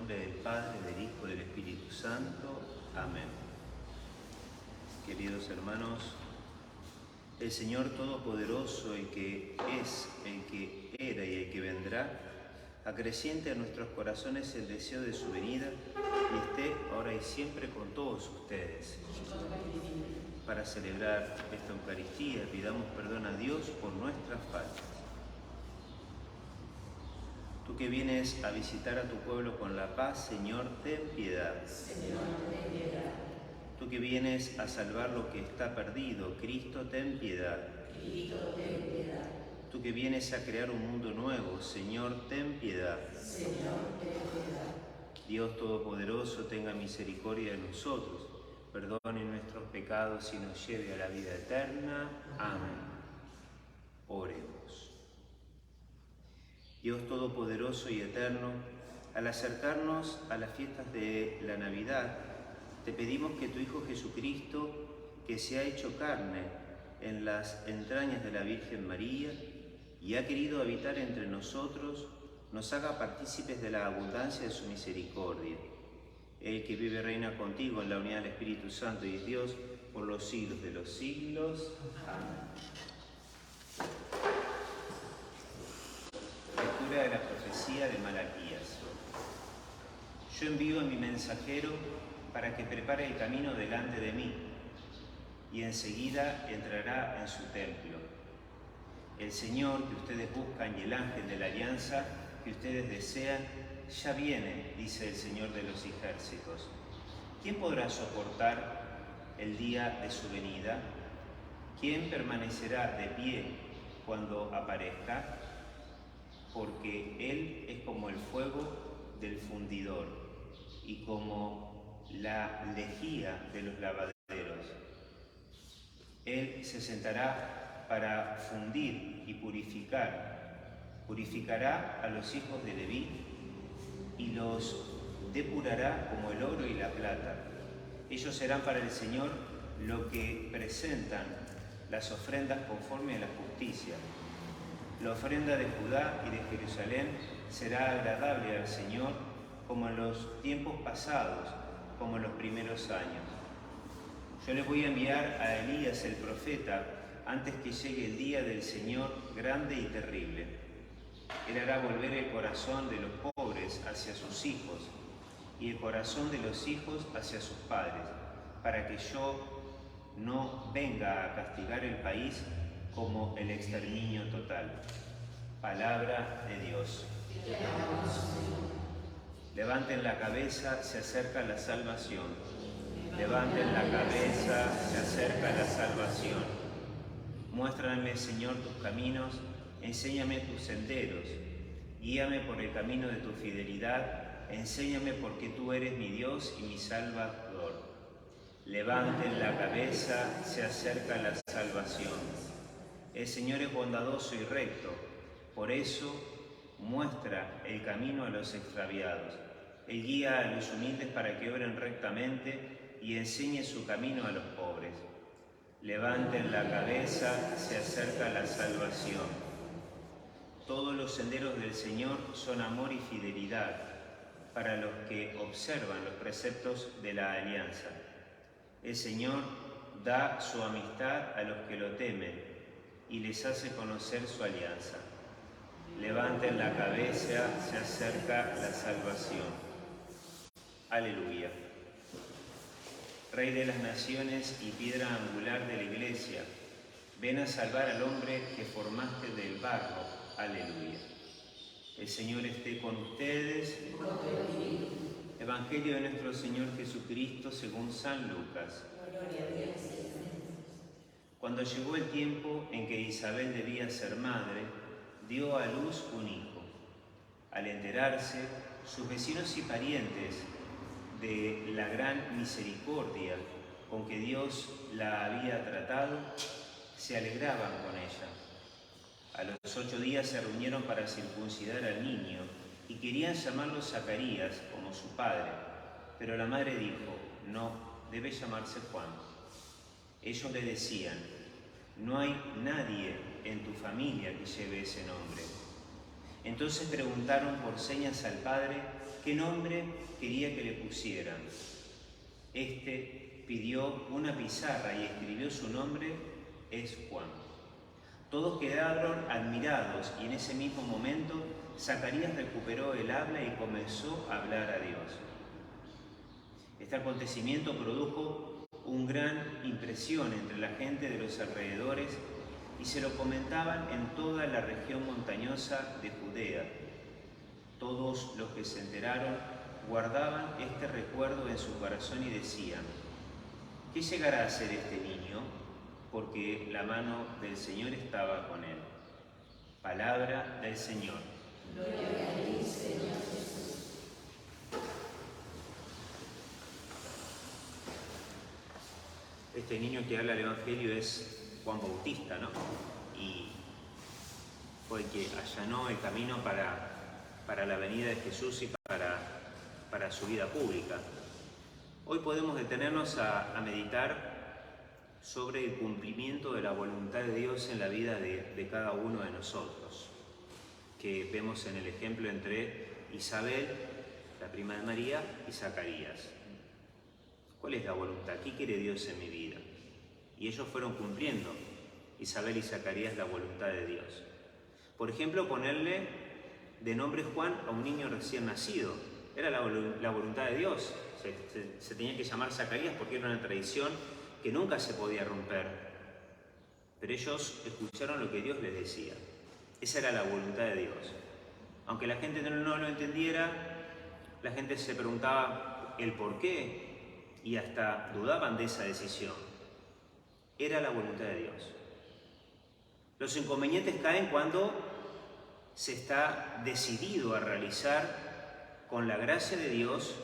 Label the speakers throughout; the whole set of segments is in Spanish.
Speaker 1: nombre del Padre, del Hijo y del Espíritu Santo. Amén. Queridos hermanos, el Señor Todopoderoso, el que es, el que era y el que vendrá, acreciente a nuestros corazones el deseo de su venida y esté ahora y siempre con todos ustedes. Para celebrar esta Eucaristía, pidamos perdón a Dios por nuestras faltas. Tú que vienes a visitar a tu pueblo con la paz, Señor, ten piedad.
Speaker 2: Señor, ten piedad.
Speaker 1: Tú que vienes a salvar lo que está perdido, Cristo, ten piedad.
Speaker 2: Cristo, ten piedad.
Speaker 1: Tú que vienes a crear un mundo nuevo, Señor, ten piedad.
Speaker 2: Señor, ten piedad.
Speaker 1: Dios Todopoderoso, tenga misericordia de nosotros, perdone nuestros pecados y nos lleve a la vida eterna. Amén. Oremos. Dios Todopoderoso y Eterno, al acercarnos a las fiestas de la Navidad, te pedimos que tu Hijo Jesucristo, que se ha hecho carne en las entrañas de la Virgen María y ha querido habitar entre nosotros, nos haga partícipes de la abundancia de su misericordia. Él que vive y reina contigo en la unidad del Espíritu Santo y es Dios por los siglos de los siglos. Amén. Lectura de la profecía de Malaquías. Yo envío a mi mensajero para que prepare el camino delante de mí, y enseguida entrará en su templo. El Señor que ustedes buscan y el ángel de la alianza que ustedes desean, ya viene, dice el Señor de los ejércitos. ¿Quién podrá soportar el día de su venida? ¿Quién permanecerá de pie cuando aparezca? Porque Él es como el fuego del fundidor y como la lejía de los lavaderos. Él se sentará para fundir y purificar. Purificará a los hijos de Leví y los depurará como el oro y la plata. Ellos serán para el Señor lo que presentan las ofrendas conforme a la justicia. La ofrenda de Judá y de Jerusalén será agradable al Señor como en los tiempos pasados, como en los primeros años. Yo les voy a enviar a Elías el profeta antes que llegue el día del Señor grande y terrible. Él hará volver el corazón de los pobres hacia sus hijos y el corazón de los hijos hacia sus padres, para que yo no venga a castigar el país como el exterminio total. Palabra de Dios. Levanten la cabeza, se acerca la salvación. Levanten la cabeza, se acerca la salvación. Muéstrame, Señor, tus caminos, enséñame tus senderos. Guíame por el camino de tu fidelidad, enséñame porque tú eres mi Dios y mi Salvador. Levanten la cabeza, se acerca la salvación. El Señor es bondadoso y recto, por eso muestra el camino a los extraviados. Él guía a los humildes para que obren rectamente y enseñe su camino a los pobres. Levanten la cabeza, se acerca la salvación. Todos los senderos del Señor son amor y fidelidad para los que observan los preceptos de la alianza. El Señor da su amistad a los que lo temen y les hace conocer su alianza. Levanten la cabeza, se acerca la salvación. Aleluya. Rey de las naciones y piedra angular de la Iglesia, ven a salvar al hombre que formaste del barro. Aleluya. El Señor esté con ustedes. Evangelio de nuestro Señor Jesucristo según San Lucas. Cuando llegó el tiempo en que Isabel debía ser madre, dio a luz un hijo. Al enterarse, sus vecinos y parientes de la gran misericordia con que Dios la había tratado, se alegraban con ella. A los 8 días se reunieron para circuncidar al niño y querían llamarlo Zacarías como su padre, pero la madre dijo: no, debe llamarse Juan. Ellos le decían: no hay nadie en tu familia que lleve ese nombre. Entonces preguntaron por señas al padre qué nombre quería que le pusieran. Este pidió una pizarra y escribió su nombre, es Juan. Todos quedaron admirados y en ese mismo momento Zacarías recuperó el habla y comenzó a hablar a Dios. Este acontecimiento produjo una gran impresión entre la gente de los alrededores y se lo comentaban en toda la región montañosa de Judea. Todos los que se enteraron guardaban este recuerdo en su corazón y decían: ¿qué llegará a ser este niño? Porque la mano del Señor estaba con él. Palabra del Señor.
Speaker 2: Gloria a ti, Señor Jesús.
Speaker 1: Este niño que habla el Evangelio es Juan Bautista, ¿no? Y fue el que allanó el camino para la venida de Jesús y para su vida pública. Hoy podemos detenernos a meditar sobre el cumplimiento de la voluntad de Dios en la vida de cada uno de nosotros, que vemos en el ejemplo entre Isabel, la prima de María, y Zacarías. ¿Cuál es la voluntad? ¿Qué quiere Dios en mi vida? Y ellos fueron cumpliendo, Isabel y Zacarías, la voluntad de Dios. Por ejemplo, ponerle de nombre Juan a un niño recién nacido. Era la voluntad de Dios. Se tenía que llamar Zacarías porque era una tradición que nunca se podía romper. Pero ellos escucharon lo que Dios les decía. Esa era la voluntad de Dios. Aunque la gente no lo entendiera, la gente se preguntaba el por qué y hasta dudaban de esa decisión. Era la voluntad de Dios. Los inconvenientes caen cuando se está decidido a realizar con la gracia de Dios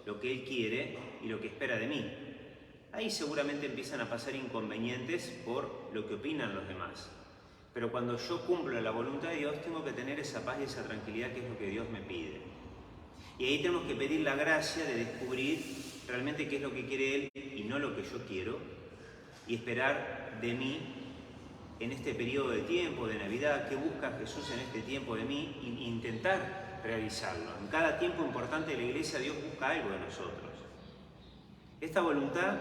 Speaker 1: lo que Él quiere y lo que espera de mí. Ahí seguramente empiezan a pasar inconvenientes por lo que opinan los demás. Pero cuando yo cumplo la voluntad de Dios, tengo que tener esa paz y esa tranquilidad que es lo que Dios me pide. Y ahí tenemos que pedir la gracia de descubrir realmente qué es lo que quiere Él y no lo que yo quiero, y esperar de mí en este periodo de tiempo, de Navidad, qué busca Jesús en este tiempo de mí, e intentar realizarlo. En cada tiempo importante de la Iglesia, Dios busca algo de nosotros. Esta voluntad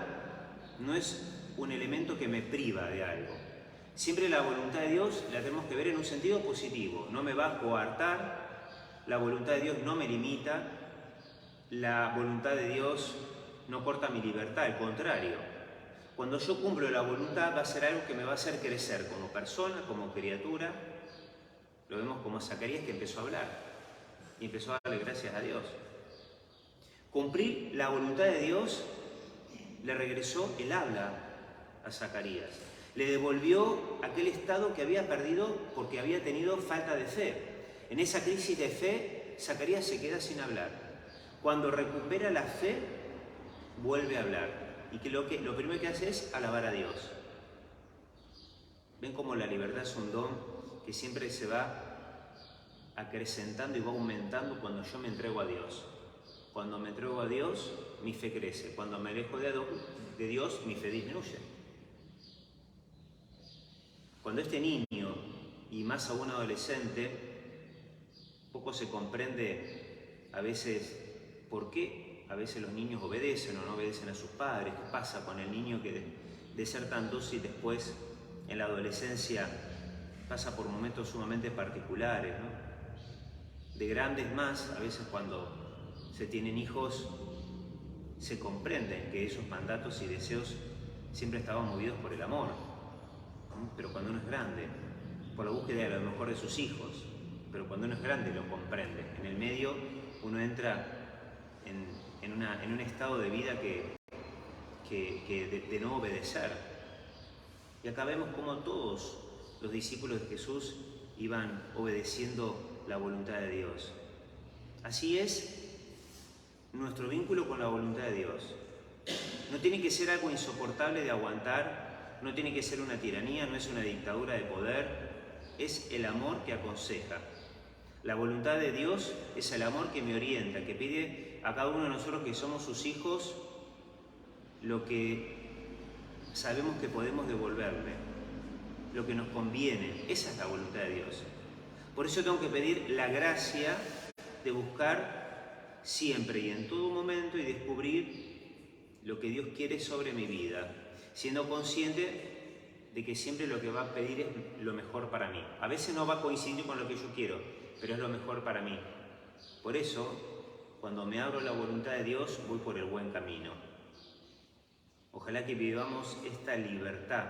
Speaker 1: no es un elemento que me priva de algo. Siempre la voluntad de Dios la tenemos que ver en un sentido positivo. No me va a coartar, la voluntad de Dios no me limita, la voluntad de Dios no corta mi libertad, al contrario. Cuando yo cumplo la voluntad va a ser algo que me va a hacer crecer como persona, como criatura. Lo vemos como Zacarías, que empezó a hablar y empezó a darle gracias a Dios. Cumplir la voluntad de Dios le regresó el habla a Zacarías. Le devolvió aquel estado que había perdido porque había tenido falta de fe. En esa crisis de fe, Zacarías se queda sin hablar. Cuando recupera la fe, vuelve a hablar. Y que lo primero que hace es alabar a Dios. Ven cómo la libertad es un don que siempre se va acrecentando y va aumentando cuando yo me entrego a Dios. Cuando me entrego a Dios, mi fe crece. Cuando me alejo de Dios, mi fe disminuye. Cuando este niño, y más aún adolescente, poco se comprende a veces por qué a veces los niños obedecen o no obedecen a sus padres. ¿Qué pasa con el niño que de ser tan dócil después en la adolescencia pasa por momentos sumamente particulares, ¿no? De grandes más, a veces cuando se tienen hijos se comprenden que esos mandatos y deseos siempre estaban movidos por el amor, ¿no? Pero cuando uno es grande, por la búsqueda de lo mejor de sus hijos, pero cuando uno es grande lo comprende. En el medio uno entra en un estado de vida de no obedecer. Y acá vemos cómo todos los discípulos de Jesús iban obedeciendo la voluntad de Dios. Así es nuestro vínculo con la voluntad de Dios. No tiene que ser algo insoportable de aguantar, no tiene que ser una tiranía, no es una dictadura de poder, es el amor que aconseja. La voluntad de Dios es el amor que me orienta, que pide a cada uno de nosotros que somos sus hijos lo que sabemos que podemos devolverle, lo que nos conviene. Esa es la voluntad de Dios. Por eso tengo que pedir la gracia de buscar siempre y en todo momento y descubrir lo que Dios quiere sobre mi vida, siendo consciente de que siempre lo que va a pedir es lo mejor para mí. A veces no va a coincidir con lo que yo quiero, pero es lo mejor para mí. Por eso, cuando me abro a la voluntad de Dios, voy por el buen camino. Ojalá que vivamos esta libertad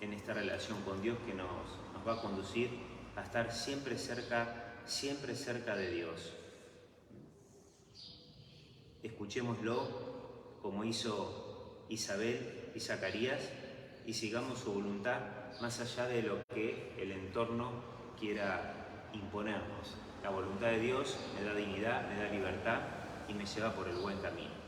Speaker 1: en esta relación con Dios que nos va a conducir a estar siempre cerca de Dios. Escuchémoslo como hizo Isabel y Zacarías y sigamos su voluntad más allá de lo que el entorno quiera imponernos. La voluntad de Dios me da dignidad, me da libertad y me lleva por el buen camino.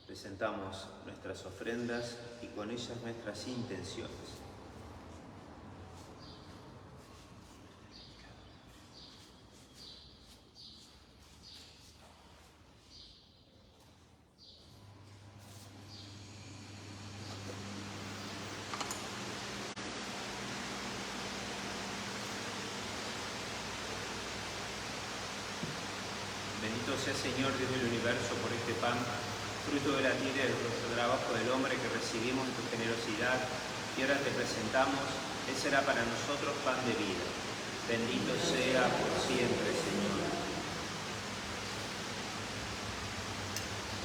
Speaker 1: Presentamos nuestras ofrendas y con ellas nuestras intenciones. Bendito sea Señor Dios del universo por este pan, fruto de la tierra y del trabajo del hombre que recibimos en tu generosidad y ahora te presentamos, Él será para nosotros pan de vida. Bendito sea por siempre, Señor.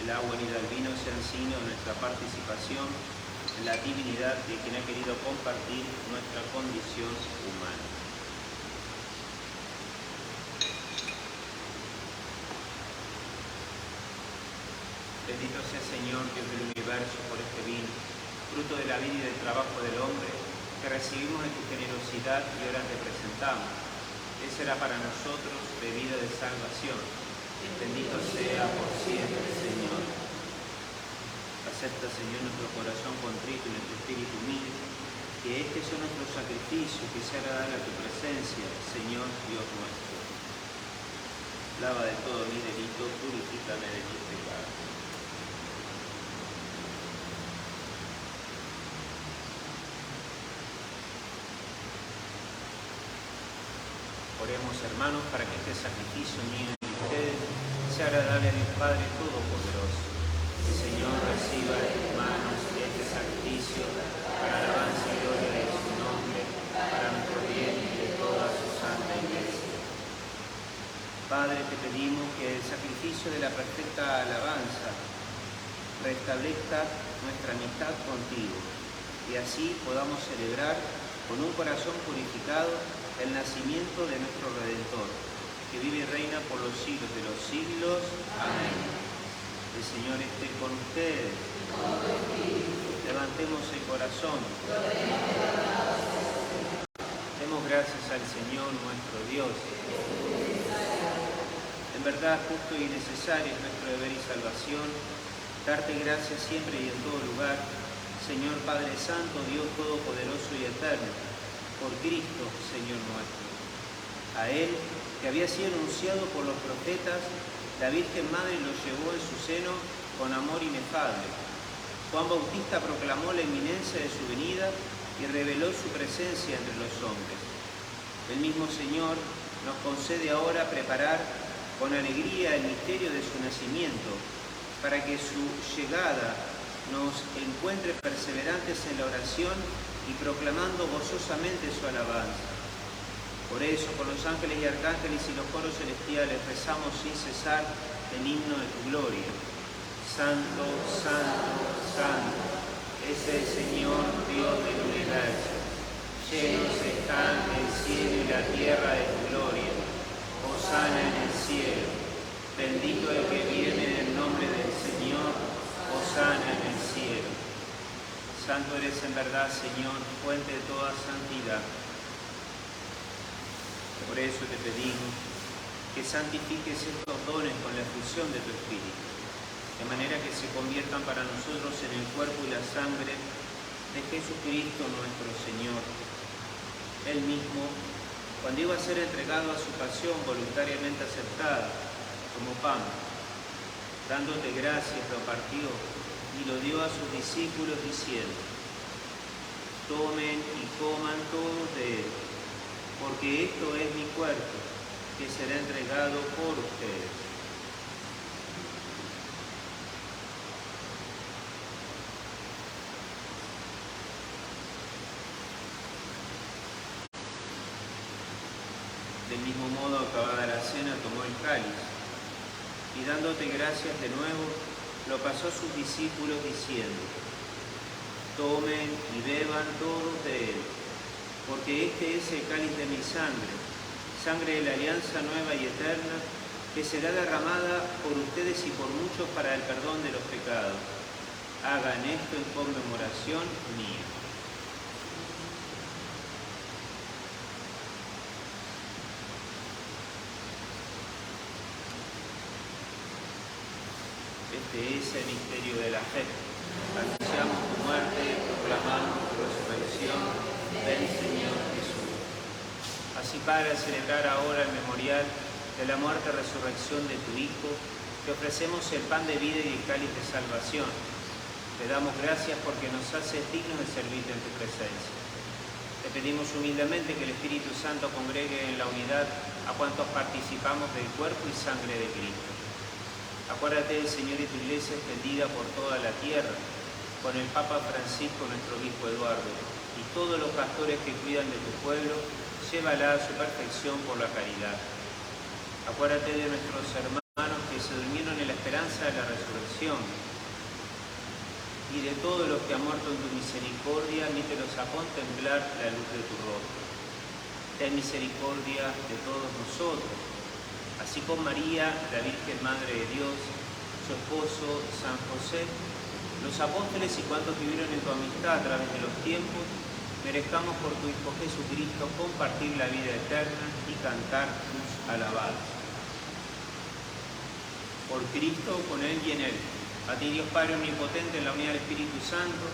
Speaker 1: El agua unida al vino sean signo de nuestra participación en la divinidad de quien ha querido compartir nuestra condición humana. Bendito sea Señor Dios del universo por este vino, fruto de la vida y del trabajo del hombre, que recibimos en tu generosidad y ahora te presentamos. Él será para nosotros bebida de salvación. Bendito sea por siempre, Señor. Acepta, Señor, nuestro corazón contrito y nuestro espíritu humilde, que este sea nuestro sacrificio, que sea agradable a tu presencia, Señor Dios nuestro. Lava de todo mi delito, purifícame de mis pecados. Oremos, hermanos, para que este sacrificio mío y de ustedes sea agradable a Dios Padre Todopoderoso. El Señor reciba de tus manos este sacrificio para alabanza y gloria de su nombre, para nuestro bien y de toda su santa Iglesia. Padre, te pedimos que el sacrificio de la perfecta alabanza restablezca nuestra amistad contigo y así podamos celebrar con un corazón purificado el nacimiento de nuestro Redentor, que vive y reina por los siglos de los siglos. Amén. El Señor esté con ustedes. Levantemos el corazón. Demos gracias al Señor nuestro Dios. En verdad, justo y necesario es nuestro deber y salvación, darte gracias siempre y en todo lugar, Señor Padre Santo, Dios Todopoderoso y Eterno, por Cristo, Señor nuestro. A Él, que había sido anunciado por los profetas, la Virgen Madre lo llevó en su seno con amor inefable. Juan Bautista proclamó la inminencia de su venida y reveló su presencia entre los hombres. El mismo Señor nos concede ahora preparar con alegría el misterio de su nacimiento, para que su llegada nos encuentre perseverantes en la oración y proclamando gozosamente su alabanza. Por eso, con los ángeles y arcángeles y los coros celestiales, rezamos sin cesar el himno de tu gloria. Santo, santo, santo, es el Señor Dios del universo. Llenos están el cielo y la tierra de tu gloria. Hosana en el cielo. Bendito el que viene en el nombre del Señor. Hosana en el cielo. Santo eres en verdad, Señor, fuente de toda santidad. Por eso te pedimos que santifiques estos dones con la efusión de tu Espíritu, de manera que se conviertan para nosotros en el cuerpo y la sangre de Jesucristo nuestro Señor. Él mismo, cuando iba a ser entregado a su pasión voluntariamente aceptada como pan, dándote gracias, lo partió y lo dio a sus discípulos diciendo: tomen y coman todos de él, porque esto es mi cuerpo, que será entregado por ustedes. Del mismo modo, acabada la cena, tomó el cáliz, y dándote gracias de nuevo, lo pasó a sus discípulos diciendo: tomen y beban todos de él, porque este es el cáliz de mi sangre, sangre de la alianza nueva y eterna, que será derramada por ustedes y por muchos para el perdón de los pecados. Hagan esto en conmemoración mía. Este es el misterio de la fe. Anunciamos tu muerte, proclamamos tu resurrección. Ven, Señor Jesús. Así, Padre, al celebrar ahora el memorial de la muerte y resurrección de tu Hijo, te ofrecemos el pan de vida y el cáliz de salvación. Te damos gracias porque nos haces dignos de servirte en tu presencia. Te pedimos humildemente que el Espíritu Santo congregue en la unidad a cuantos participamos del cuerpo y sangre de Cristo. Acuérdate del Señor y tu Iglesia extendida por toda la tierra, con el Papa Francisco, nuestro obispo Eduardo, y todos los pastores que cuidan de tu pueblo, llévala a su perfección por la caridad. Acuérdate de nuestros hermanos que se durmieron en la esperanza de la resurrección, y de todos los que han muerto en tu misericordia, admítelos a contemplar la luz de tu rostro. Ten misericordia de todos nosotros, así con María, la Virgen Madre de Dios, su esposo San José, los apóstoles y cuantos vivieron en tu amistad a través de los tiempos, merezcamos por tu Hijo Jesucristo compartir la vida eterna y cantar tus alabanzas. Por Cristo, con Él y en Él, a ti Dios Padre Omnipotente, en la unidad del Espíritu Santo,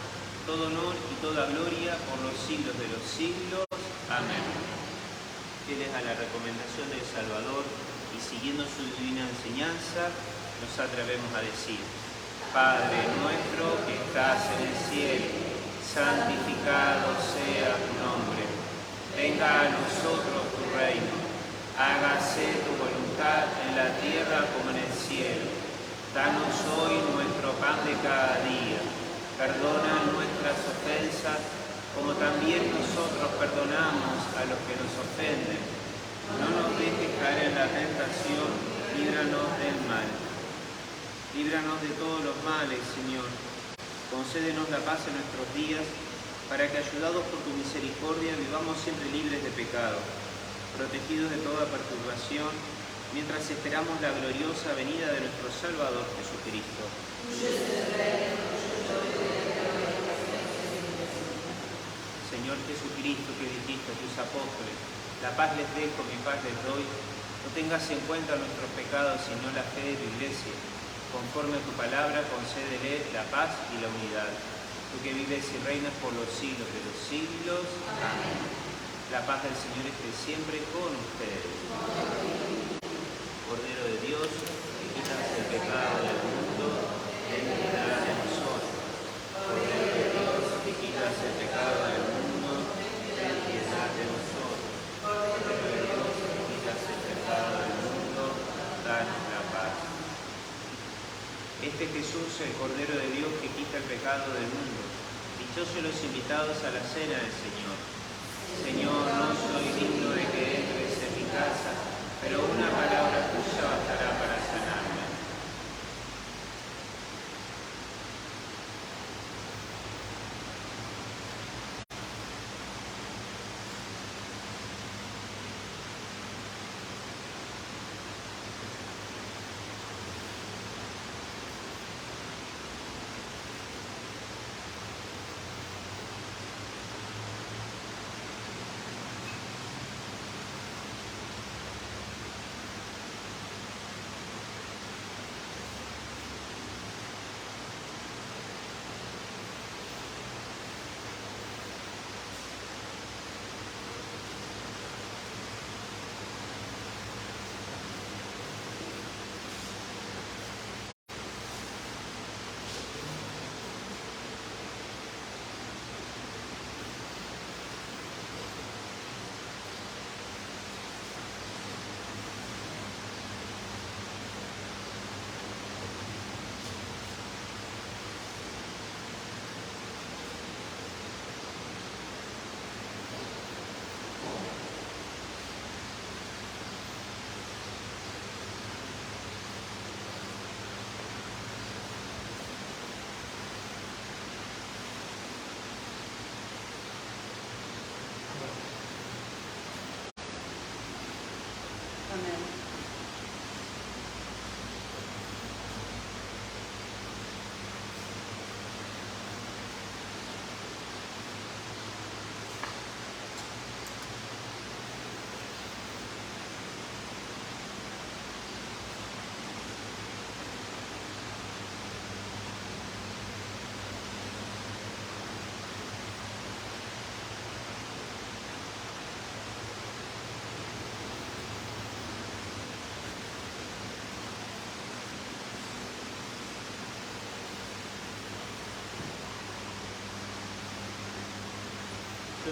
Speaker 1: todo honor y toda gloria por los siglos de los siglos. Amén. Fieles a la recomendación del Salvador y siguiendo su divina enseñanza, nos atrevemos a decir: Padre nuestro que estás en el cielo, santificado sea tu nombre. Venga a nosotros tu reino. Hágase tu voluntad en la tierra como en el cielo. Danos hoy nuestro pan de cada día. Perdona nuestras ofensas, como también nosotros perdonamos a los que nos ofenden. No nos dejes caer en la tentación, líbranos del mal. Líbranos de todos los males, Señor. Concédenos la paz en nuestros días, para que, ayudados por tu misericordia, vivamos siempre libres de pecado, protegidos de toda perturbación, mientras esperamos la gloriosa venida de nuestro Salvador Jesucristo. Señor Jesucristo, que dijiste a tus apóstoles: la paz les dejo, mi paz les doy, no tengas en cuenta nuestros pecados, sino la fe de tu Iglesia. Conforme a tu palabra, concédele la paz y la unidad. Tú que vives y reinas por los siglos de los siglos. Amén. La paz del Señor esté siempre con ustedes. Cordero de Dios, que quitas el pecado del mundo, ten piedad de nosotros. Cordero de Dios, que quitas el pecado del mundo, ten piedad de nosotros. Cordero de Dios, que quitas el pecado del mundo, danos la paz. Este Jesús, el Cordero de Dios que quita el pecado del mundo, dichosos los invitados a la cena del Señor. Señor, no soy digno de que entres en mi casa, pero una palabra tuya bastará para sanarme.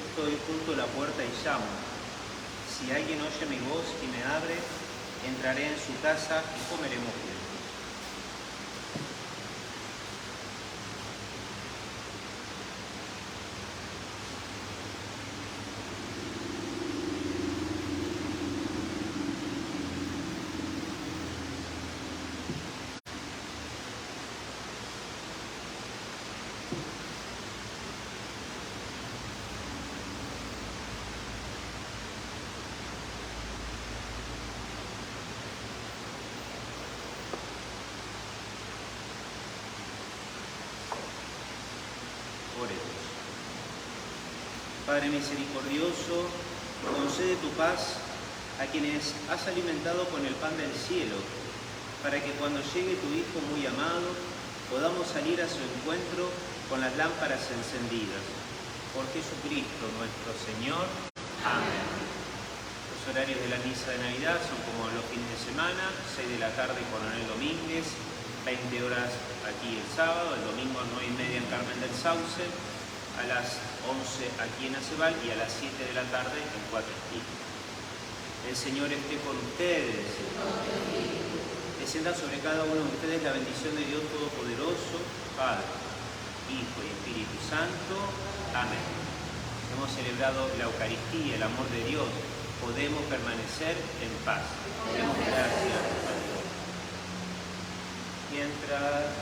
Speaker 1: estoy junto a la puerta y llamo. Si alguien oye mi voz y me abre, entraré en su casa y comeremos juntos. Oremos. Padre misericordioso, concede tu paz a quienes has alimentado con el pan del cielo, para que cuando llegue tu Hijo muy amado, podamos salir a su encuentro con las lámparas encendidas. Por Jesucristo nuestro Señor. Amén. Los horarios de la misa de Navidad son como los fines de semana, 6 de la tarde Coronel Domínguez, 20 horas aquí el sábado, el domingo 9:30 en Carmen del Sauce, a las 11 aquí en Acebal y a las 7 de la tarde en Cuatro Esquinas. El Señor esté con ustedes. Descienda sobre cada uno de ustedes la bendición de Dios Todopoderoso, Padre, Hijo y Espíritu Santo. Amén. Hemos celebrado la Eucaristía, el amor de Dios. Podemos permanecer en paz. Demos gracias a Dios. Mientras